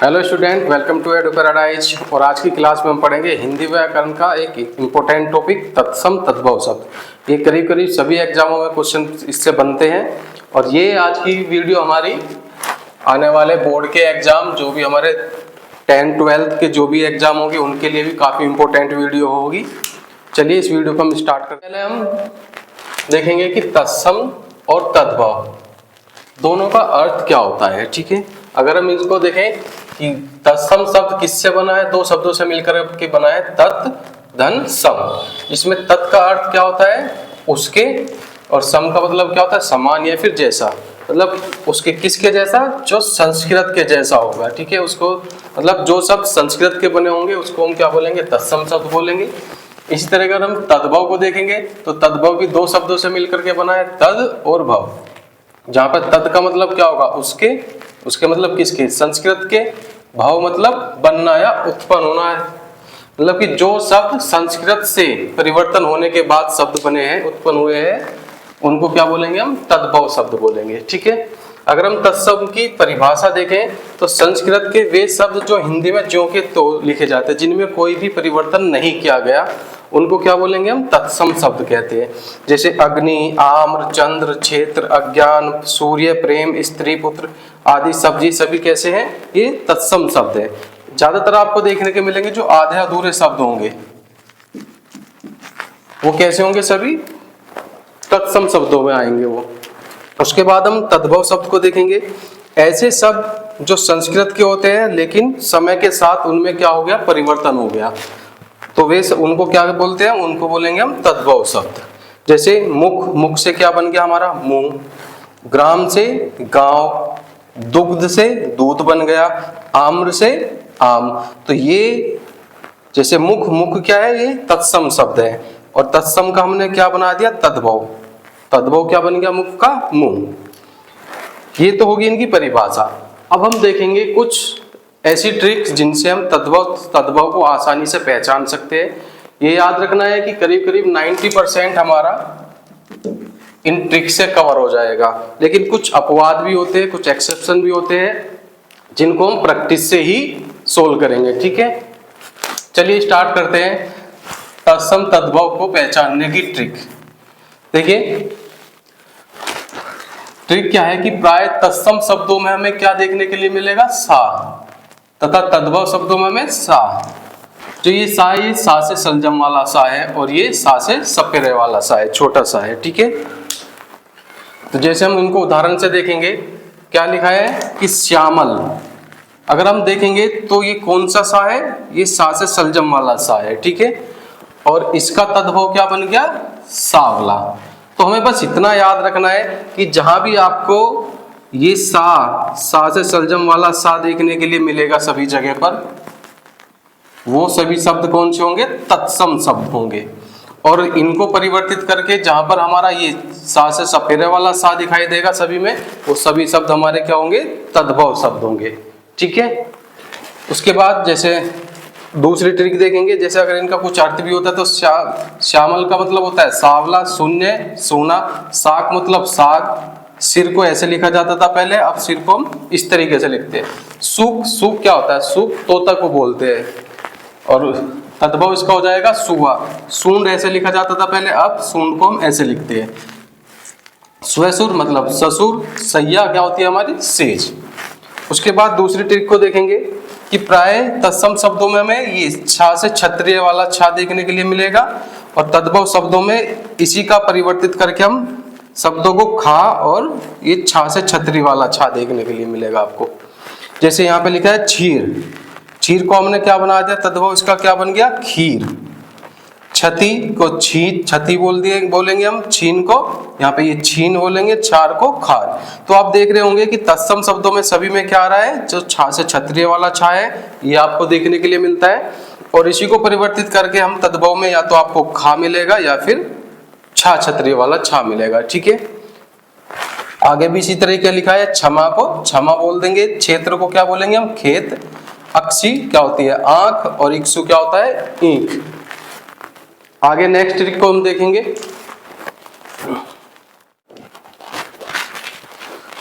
Hello student, welcome to Edu Paradise. और आज की क्लास में हम पढ़ेंगे हिंदी व्याकरण का एक इम्पोर्टेंट टॉपिक तत्सम तद्भव शब्द। ये करीब करीब सभी एग्जामों में क्वेश्चन इससे बनते हैं। और ये आज की वीडियो हमारी आने वाले बोर्ड के एग्जाम, जो भी हमारे 10-12 के जो भी एग्जाम होंगे उनके लिए भी काफ़ी इम्पोर्टेंट वीडियो होगी। चलिए इस वीडियो को हम स्टार्ट करते हैं। पहले हम देखेंगे कि तत्सम और तद्भव दोनों का अर्थ क्या होता है। ठीक है, अगर हम इसको देखें कि तत्सम शब्द किससे बना है, दो शब्दों से मिलकर के बना है, तत् धन सम। इसमें तत् का अर्थ क्या होता है, उसके, और सम का मतलब क्या होता है, समान या फिर जैसा। मतलब उसके किसके जैसा, जो संस्कृत के जैसा होगा। ठीक है, उसको मतलब जो शब्द संस्कृत के बने होंगे उसको हम क्या बोलेंगे, तत्सम शब्द बोलेंगे। इसी तरह अगर हम तद्भव को देखेंगे तो तद्भव भी दो शब्दों से मिलकर के बना है, तद और भव। जहाँ पर तद का मतलब क्या होगा, उसके, उसके मतलब किसके, संस्कृत के। भाव मतलब बनना या उत्पन्न होना है, मतलब कि जो शब्द संस्कृत से परिवर्तन होने के बाद शब्द बने हैं, उत्पन्न हुए हैं, उनको क्या बोलेंगे, हम तद्भव शब्द बोलेंगे। ठीक है, अगर हम तत्सम की परिभाषा देखें तो संस्कृत के वे शब्द जो हिंदी में ज्यों के त्यों लिखे जाते हैं, जिनमें कोई भी परिवर्तन नहीं किया गया, उनको क्या बोलेंगे, हम तत्सम शब्द कहते हैं। जैसे अग्नि, आम्र, चंद्र, क्षेत्र, अज्ञान, सूर्य, प्रेम, स्त्री, पुत्र आदि सब्जी सभी कैसे हैं, ये तत्सम शब्द है। ज्यादातर आपको देखने के मिलेंगे जो आधे अधूरे शब्द होंगे वो कैसे होंगे, सभी तत्सम शब्दों में आएंगे वो। उसके बाद हम तद्भव शब्द को देखेंगे। ऐसे शब्द जो संस्कृत के होते हैं लेकिन समय के साथ उनमें क्या हो गया, परिवर्तन हो गया, तो वे उनको क्या बोलते हैं, उनको बोलेंगे हम तद्भव शब्द। जैसे मुख, मुख से क्या बन गया हमारा, मुंह। ग्राम से गांव, दुग्ध से दूध बन गया, आम्र से आम। तो ये जैसे मुख, मुख क्या है, ये तत्सम शब्द है, और तत्सम का हमने क्या बना दिया, तद्भव। तद्भव क्या बन गया, मुख का मुंह। ये तो होगी इनकी परिभाषा। अब हम देखेंगे कुछ ऐसी ट्रिक्स जिनसे हम तद्भव को आसानी से पहचान सकते हैं। ये याद रखना है कि करीब करीब 90% हमारा इन ट्रिक से कवर हो जाएगा, लेकिन कुछ अपवाद भी होते हैं, कुछ एक्सेप्शन भी होते हैं, जिनको हम प्रैक्टिस से ही सोल्व करेंगे। ठीक है, चलिए स्टार्ट करते हैं तत्सम तद्भव को पहचानने की ट्रिक। देखिए ट्रिक क्या है कि प्राय तत्सम शब्दों में हमें क्या देखने के लिए मिलेगा, सा, तथा तद्भव शब्दों में हमें सा। जो ये सा, ये सा से सलजम वाला सा है, और ये सा से सपेरे वाला सा है, छोटा सा है। ठीक है, तो जैसे हम इनको उदाहरण से देखेंगे, क्या लिखा है कि श्यामल। अगर हम देखेंगे तो ये कौन सा सा है, ये सा से सलजम वाला सा है। ठीक है, और इसका तद्भव क्या बन गया, सावला। तो हमें बस इतना याद रखना है कि जहां भी आपको ये सा से सलजम वाला सा देखने के लिए मिलेगा सभी जगह पर, वो सभी शब्द कौन से होंगे, तत्सम शब्द होंगे। और इनको परिवर्तित करके जहां पर हमारा ये सा से सपेरे वाला सा दिखाई देगा सभी में, वो सभी शब्द हमारे क्या होंगे, तद्भव शब्द होंगे। ठीक है, उसके बाद जैसे दूसरी ट्रिक देखेंगे। जैसे अगर इनका कुछ अर्थ भी होता है तो श्यामल का मतलब होता है सावला, शून्य, सोना। साग मतलब साग, सिर को ऐसे लिखा जाता था पहले, अब सिर को हम इस तरीके से लिखते हैं। सुख, सुख क्या होता है, सुख तोता को बोलते हैं, और तद्भव इसका हो जाएगा सुवा। सूंड ऐसे लिखा जाता था पहले, अब सूंड को हम ऐसे लिखते हैं। स्वसुर मतलब ससुर। सैया क्या होती है हमारी, सेज। उसके बाद दूसरी ट्रिक को देखेंगे कि प्राय तत्सम शब्दों में हमें ये छा से क्षत्रिय वाला छा देखने के लिए मिलेगा, और तद्भव शब्दों में इसी का परिवर्तित करके हम शब्दों को खा, और ये छा से छत्री वाला छा देखने के लिए मिलेगा आपको। जैसे यहाँ पे लिखा है क्षीर, क्षीर को हमने क्या बना दिया, तद्भव इसका क्या बन गया, खीर। छती को छती बोलेंगे हम, छीन को यहाँ पे ये छीन बोलेंगे, छार को खार। तो आप देख रहे होंगे कि तत्सम शब्दों में सभी में क्या आ रहा है, जो छा से क्षत्रिय वाला छा है ये आपको देखने के लिए मिलता है, और इसी को परिवर्तित करके हम तद्भव में या तो आपको खा मिलेगा या फिर छा क्षत्रिय वाला छा मिलेगा। ठीक है, आगे भी इसी तरह क्या लिखा है, क्षमा को क्षमा बोल देंगे, क्षेत्र को क्या बोलेंगे हम, खेत। अक्षी क्या होती है, आंख, और इक्षु क्या होता है, ईंख। आगे नेक्स्ट ट्रिक को हम देखेंगे।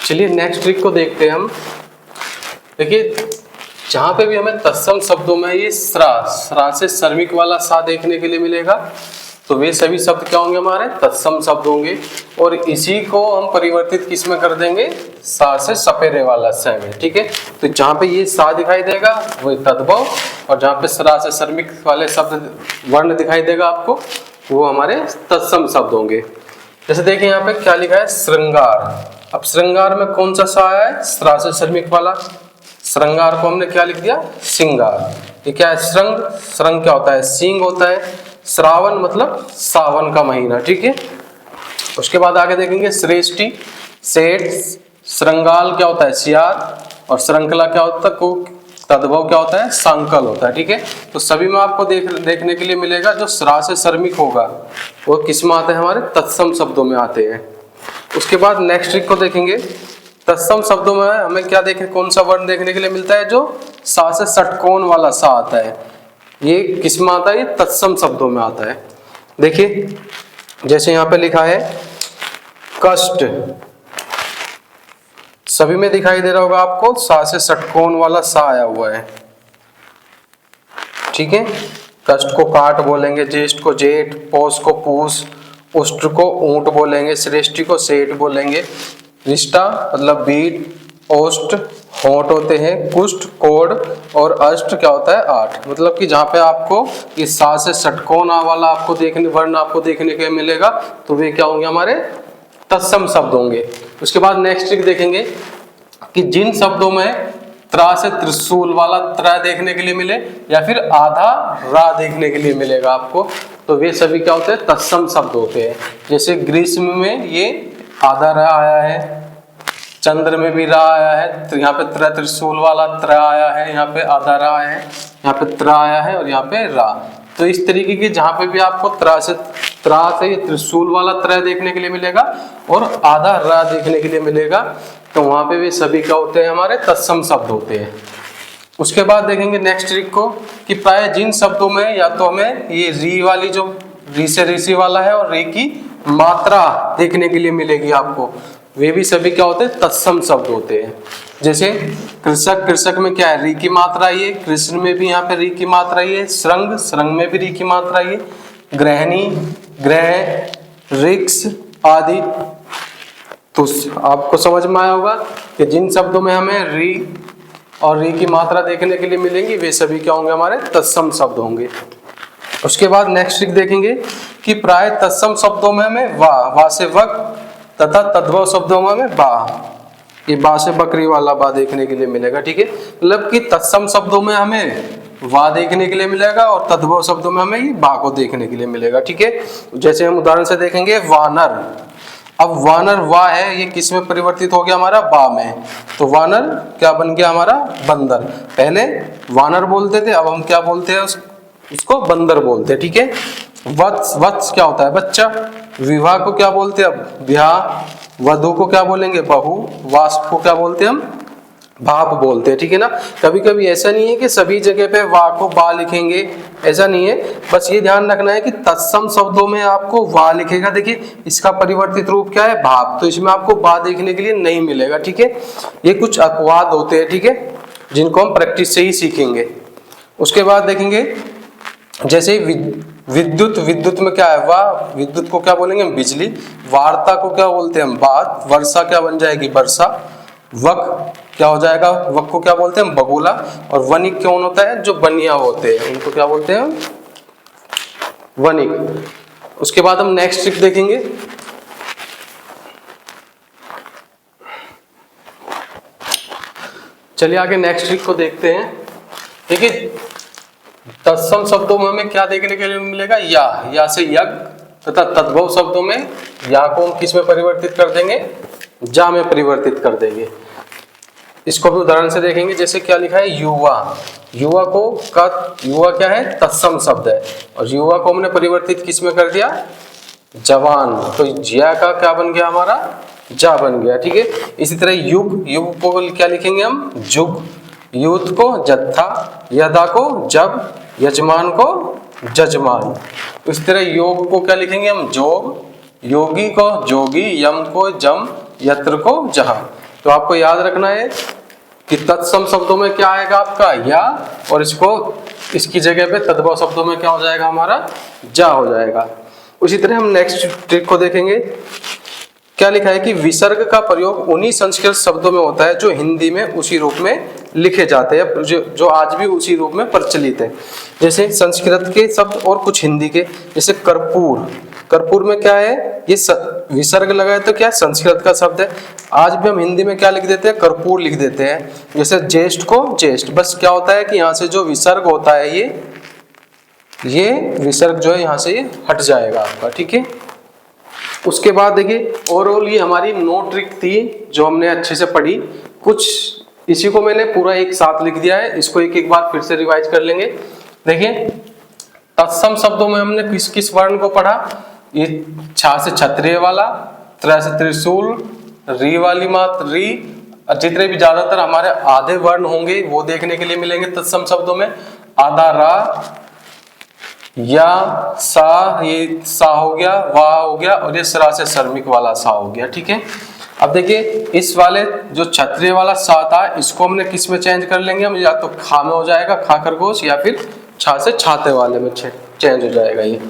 चलिए नेक्स्ट ट्रिक को देखते हैं हम। देखिए जहां पे भी हमें तत्सम शब्दों में ये स्रा से श्रमिक वाला सा देखने के लिए मिलेगा, तो वे सभी शब्द क्या होंगे हमारे तत्सम शब्द होंगे। और इसी को हम परिवर्तित किस में कर देंगे, सा से सपेरे वाला स में, ठीक है। तो जहां पे ये सा दिखाई देगा वो तद्भव, और जहां पे स्रा से श्रमिक वाले शब्द वर्ण दिखाई देगा आपको, वो हमारे तत्सम शब्द होंगे। जैसे देखिए यहाँ पे क्या लिखा है, श्रृंगार। अब श्रृंगार में कौन सा सा है, स्रा से श्रमिक वाला। श्रृंगार को हमने क्या लिख दिया, सिंगार। ये क्या है, श्रृंग, श्रृंग क्या होता है, सींग होता है। श्रावण मतलब सावन का महीना, ठीक है। उसके बाद आगे देखेंगे श्रेष्ठी, सेठ। श्रृंगाल क्या होता है, सियार। और श्रृंखला क्या होता है, को तद्भव क्या होता है, संकल होता है, ठीक है। तो सभी में आपको देखने के लिए मिलेगा जो स्रा से श्रमिक होगा वो किस में आते हैं, हमारे तत्सम शब्दों में आते हैं। उसके बाद नेक्स्ट ट्रिक को देखेंगे। तत्सम शब्दों में हमें क्या देखने, कौन सा वर्ण देखने के लिए मिलता है, जो सा से षटकोण वाला सा आता है। ये किस में आता है, ये तत्सम शब्दों में आता है। देखिए जैसे यहाँ पे लिखा है कष्ट, सभी में दिखाई दे रहा होगा आपको, सा से षटकोण वाला सा आया हुआ है, ठीक है। कष्ट को काट बोलेंगे, ज्येष्ठ को जेठ, पौष को पूष, उष्ट्र को ऊंट बोलेंगे, श्रेष्ठी को सेठ बोलेंगे, रिष्टा मतलब बीट, ओष्ठ होंठ होते हैं, कुष्ठ कोड, और अष्ट क्या होता है, आठ। मतलब कि जहाँ पे आपको ये सा से षटकोण वाला आपको देखने वर्ण आपको देखने के मिलेगा, तो वे क्या होंगे, हमारे तत्सम शब्द होंगे। उसके बाद नेक्स्ट ट्रिक देखेंगे कि जिन शब्दों में त्रा से त्रिशूल वाला त्रा देखने के लिए मिले या फिर आधा रा देखने के लिए मिलेगा आपको, तो वे सभी क्या होते हैं, तत्सम शब्द होते हैं। जैसे ग्रीष्म में ये आधा रा आया है, चंद्र में भी रा आया है, तो यहाँ पे त्रिशूल वाला त्रा आया है, यहाँ पे आधा रा है, यहाँ पे त्रा आया है, और यहाँ पे रा। तो इस तरीके की जहाँ पे भी आपको त्रा से त्रिशूल वाला त्रा देखने के लिए मिलेगा और आधा रा देखने के लिए मिलेगा, तो वहां पे भी सभी क्या होते हैं, हमारे तत्सम शब्द होते हैं। उसके बाद देखेंगे नेक्स्ट ट्रिक को कि प्राय जिन शब्दों में या तो हमें ये री वाली जो री से ऋषि वाला है और री की मात्रा देखने के लिए मिलेगी आपको, वे भी सभी क्या होते हैं, तत्सम शब्द होते हैं। जैसे कृषक, कृषक में क्या है, री की मात्रा ये, कृष्ण में भी यहाँ पे री की मात्रा ये, श्रृंग, श्रृंग में भी री की मात्रा ये, गृहिणी, ग्रह, रिक्स आदि। तो आपको समझ में आया होगा कि जिन शब्दों में हमें री और री की मात्रा देखने के लिए मिलेंगी वे सभी क्या होंगे, हमारे तत्सम शब्द होंगे। उसके बाद नेक्स्ट ट्रिक देखेंगे कि प्राय तत्सम शब्दों में हमें वा से वक तथा तद्भव शब्दों में हमें बा, ये बा से बकरी वाला बा देखने के लिए मिलेगा, ठीक है। मतलब कि तत्सम शब्दों में हमें वा देखने के लिए मिलेगा और तद्भव शब्दों में हमें ये बा को देखने के लिए मिलेगा, ठीक है। जैसे हम उदाहरण से देखेंगे वानर। अब वानर वा है, ये किस में परिवर्तित हो गया, हमारा बा में। तो वानर क्या बन गया, हमारा बंदर। पहले वानर बोलते थे, अब हम क्या बोलते हैं, उसको बंदर बोलते हैं, ठीक है। वत्स, वत्स क्या होता है, बच्चा। विवाह को क्या बोलते हैं, अब ब्याह। वधु को क्या बोलेंगे, बहू। वाष्प को क्या बोलते हैं, हम भाप बोलते हैं, ठीक है ना। कभी कभी ऐसा नहीं है कि सभी जगह पे वा को बा लिखेंगे, ऐसा नहीं है। बस ये ध्यान रखना है कि तत्सम शब्दों में आपको वा लिखेगा, देखिए इसका परिवर्तित रूप क्या है, भाप, तो इसमें आपको बा देखने के लिए नहीं मिलेगा, ठीक है। ये कुछ अपवाद होते हैं, ठीक है, जिनको हम प्रैक्टिस से ही सीखेंगे। उसके बाद देखेंगे जैसे विद्युत, विद्युत में क्या है, वाह, विद्युत को क्या बोलेंगे, हम बिजली। वार्ता को क्या बोलते हैं, हम बात। वर्षा क्या बन जाएगी, वर्षा। वक क्या हो जाएगा, वक को क्या बोलते हैं, हम बगुला। और वनिक कौन होता है, जो बनिया होते हैं, उनको क्या बोलते हैं, वनिक। उसके बाद हम नेक्स्ट ट्रिक देखेंगे। चलिए आगे नेक्स्ट ट्रिक को देखते हैं। देखिए तत्सम शब्दों में हमें क्या देखने के लिए मिलेगा, या से यज्ञ, तथा तद्भव शब्दों में या को हम किस में परिवर्तित कर देंगे, जा में परिवर्तित कर देंगे। इसको भी उदाहरण से देखेंगे। जैसे क्या लिखा है, युवा। युवा को का युवा क्या है, तत्सम शब्द है, और युवा को हमने परिवर्तित किस में कर दिया, जवान। तो जिया का क्या बन गया, हमारा जा बन गया, ठीक है। इसी तरह युग, युग को क्या लिखेंगे हम, जुग। यूथ को जत्था, यदा को जब, यजमान को जजमान। इस तरह योग को क्या लिखेंगे हम, जोग। योगी को जोगी, यम को जम, यत्र को जहां। तो आपको याद रखना है कि तत्सम शब्दों में क्या आएगा आपका या, और इसकी जगह पे तद्भव शब्दों में क्या हो जाएगा हमारा, जा हो जाएगा। उसी तरह हम नेक्स्ट ट्रिक को देखेंगे। क्या लिखा है कि विसर्ग का प्रयोग उन्हीं संस्कृत शब्दों में होता है जो हिंदी में उसी रूप में लिखे जाते हैं, जो आज भी उसी रूप में प्रचलित है। जैसे संस्कृत के शब्द और कुछ हिंदी के, जैसे कर्पूर, कर्पूर में क्या है, ये विसर्ग लगा है तो क्या संस्कृत का शब्द है। आज भी हम हिंदी में क्या लिख देते हैं, कर्पूर लिख देते हैं। जैसे ज्येष्ठ को ज्येष्ठ, बस क्या होता है कि यहाँ से जो विसर्ग होता है ये विसर्ग जो है यहाँ से ये हट जाएगा आपका, ठीक है। उसके बाद देखिए ओवरऑल ये हमारी 9 ट्रिक थी जो हमने अच्छे से पढ़ी। कुछ इसी को मैंने पूरा एक साथ लिख दिया है, इसको एक बार फिर से रिवाइज कर लेंगे। देखिए तत्सम शब्दों में हमने किस किस वर्ण को पढ़ा, ये छा से क्षत्रिय वाला, त्र से त्रिशूल, री वाली मात्र री, जितने भी ज्यादातर हमारे आधे वर्ण होंगे वो देखने के लिए मिलेंगे तत्सम शब्दों में। आधा रा, या सा, ये सा हो गया, वाह हो गया, और ये सरा से श्रमिक वाला सा हो गया, ठीक है। अब देखिए इस वाले जो क्षत्रिय वाला सा था इसको हमने किस में चेंज कर लेंगे हम, या तो खा में हो जाएगा, खा खरगोश, या फिर छा से छाते वाले में चेंज हो जाएगा ये।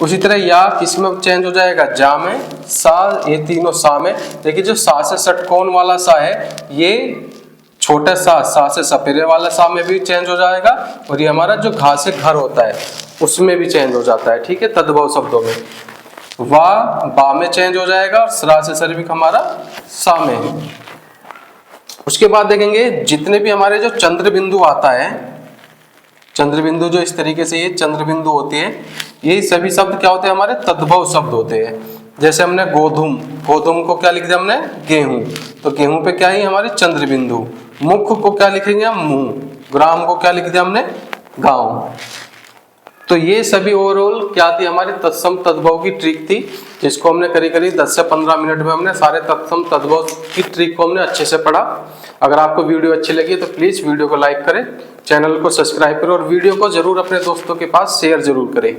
उसी तरह या किस में चेंज हो जाएगा, जा में, सा, ये तीनों सा में। देखिए जो सा से षटकोण वाला सा है ये छोटा सा से सपेरे वाला सा में भी चेंज हो जाएगा, और ये हमारा जो घा से घर होता है उसमें भी चेंज हो जाता है, ठीक है, तद्भव शब्दों में। वा बा में चेंज हो जाएगा, और सरा से सर्विक हमारा सा में। उसके बाद देखेंगे जितने भी हमारे जो चंद्र बिंदु आता है, चंद्र बिंदु जो इस तरीके से ये चंद्र बिंदु होती है, ये सभी शब्द क्या होते हैं हमारे तद्भव शब्द होते हैं। जैसे हमने गोधूम, गोधूम को क्या लिख दिया हमने, गेहूं, तो गेहूं पे क्या है हमारे चंद्र बिंदु। मुख को क्या लिखेंगे हम, मुंह। ग्राम को क्या लिख दिया हमने, गांव। तो ये सभी ओवरऑल क्या थी हमारी तत्सम तद्भव की ट्रिक थी, जिसको हमने करीब 10 से 15 मिनट में हमने सारे तत्सम तद्भव की ट्रिक को हमने अच्छे से पढ़ा। अगर आपको वीडियो अच्छी लगी तो प्लीज वीडियो को लाइक करें, चैनल को सब्सक्राइब करें, और वीडियो को जरूर अपने दोस्तों के पास शेयर जरूर करें।